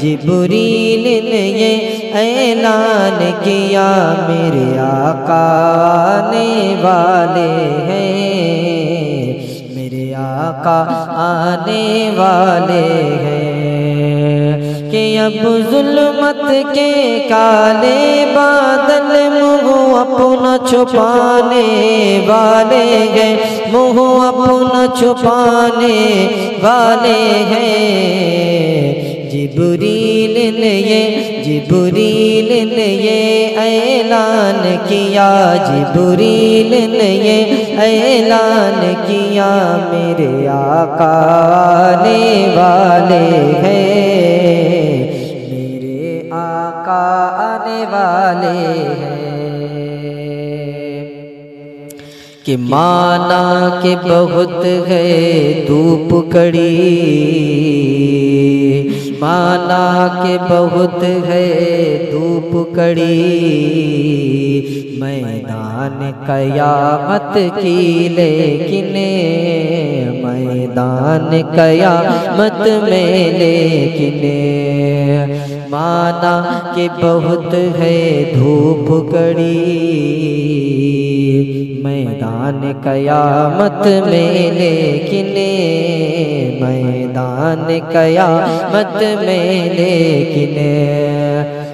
جبریل نے یہ اعلان کیا میرے آقا آنے والے ہیں، میرے آقا آنے والے ہیں، کہ اب ظلمت کے کالے بادل منہ اپنا چھپانے والے ہیں، منہ اپنا چھپانے والے ہیں۔ جبریل نے یہ اعلان کیا، جبریل نے یہ اعلان کیا میرے آقا آنے والے ہیں، میرے آقا آنے والے ہیں۔ کہ مانا کہ بہت ہے دھوپ کڑی، مانا کہ بہت ہے دھوپ کڑی، میدان قیامت کی لیکن میدان قیامت میں لیکن، مانا کہ بہت ہے دھوپ کڑی، میدان قیامت میں لیکن میدان قیامت میں لیکن،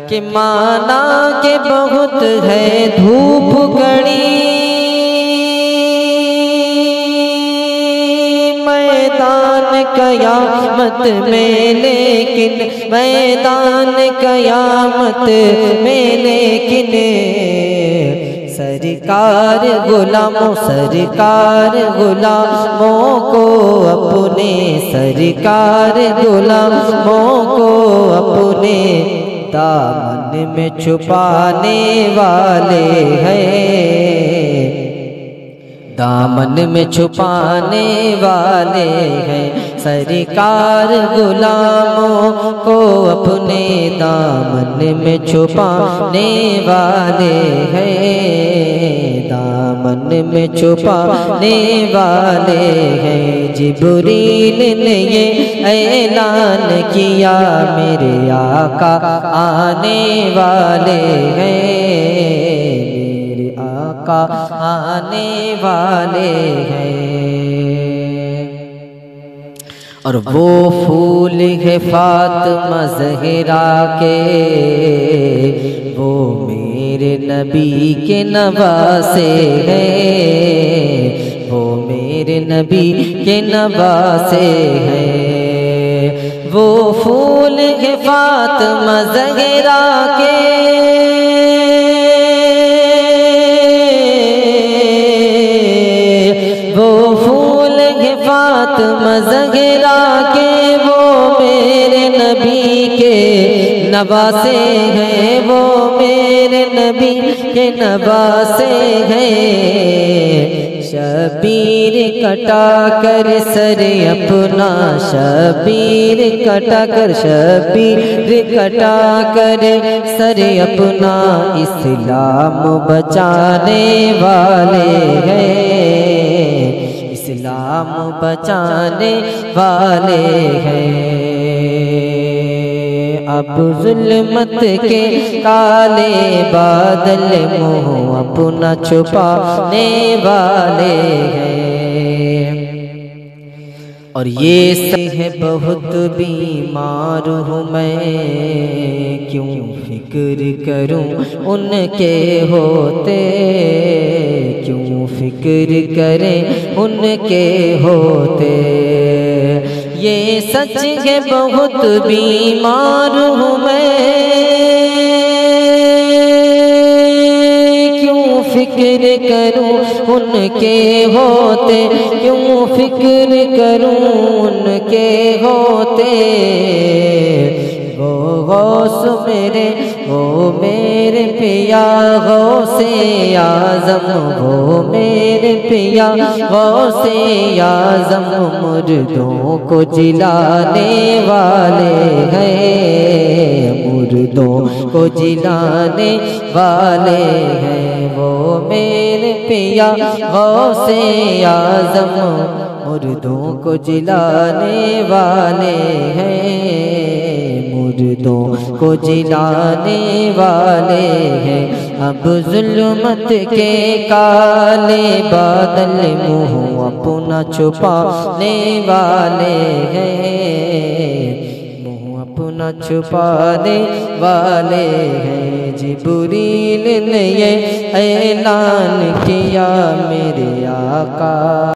کہ مانا کہ بہت ہے دھوپ کڑی، میدان قیامت میں لیکن میدان قیامت میں لیکن، سرکار غلاموں سرکار غلاموں کو اپنے، سرکار غلاموں کو اپنے دامن میں چھپانے والے ہیں، دامن میں چھپانے والے ہیں، سرکار غلاموں کو اپنے دامن میں چھپانے والے ہیں، دامن میں چھپانے والے ہیں۔ جبریل نے یہ اعلان کیا میرے آقا آنے والے ہیں، میرے آقا آنے والے ہیں۔ اور وہ پھول ہے فاطمہ زہرا کے، وہ میرے نبی کے نواسے ہیں، وہ میرے نبی کے نواسے ہیں، وہ پھول ہے فاطمہ زہرا کے، فاطمہ زہرا کے، وہ میرے نبی کے نواسے ہیں، وہ میرے نبی کے نواسے ہیں۔ شبیر کٹا کر سر اپنا، شبیر کٹا کر، شبیر کٹا کر سر اپنا، اسلام بچانے والے ہیں، اسلام بچانے والے ہیں۔ اب ظلمت کے کالے بادل منہ اپنا چھپانے والے ہیں، اور یہ سب ہے بہت بیمار ہوں میں، کیوں فکر کروں ان کے ہوتے، کیوں فکر کریں ان کے ہوتے، یہ سچ ہے بہت بیمار ہوں میں، کیوں فکر کروں ان کے ہوتے، کیوں فکر کروں ان کے ہوتے، وہ غوث میرے، وہ میرے پیا غوث اعظم، وہ میرے پیا غوث اعظم، مردوں کو جلانے والے ہیں، مردوں کو جلانے والے ہیں، وہ میرے پیا غوث اعظم، مردوں کو جلانے والے ہیں، مردوں کو جلانے والے ہیں، اب ظلمت کے کالے بادل منہ اپنا چھپانے والے ہیں، منہ اپنا چھپانے والے ہیں۔ جبریل نے یہ اعلان کیا میرے آقا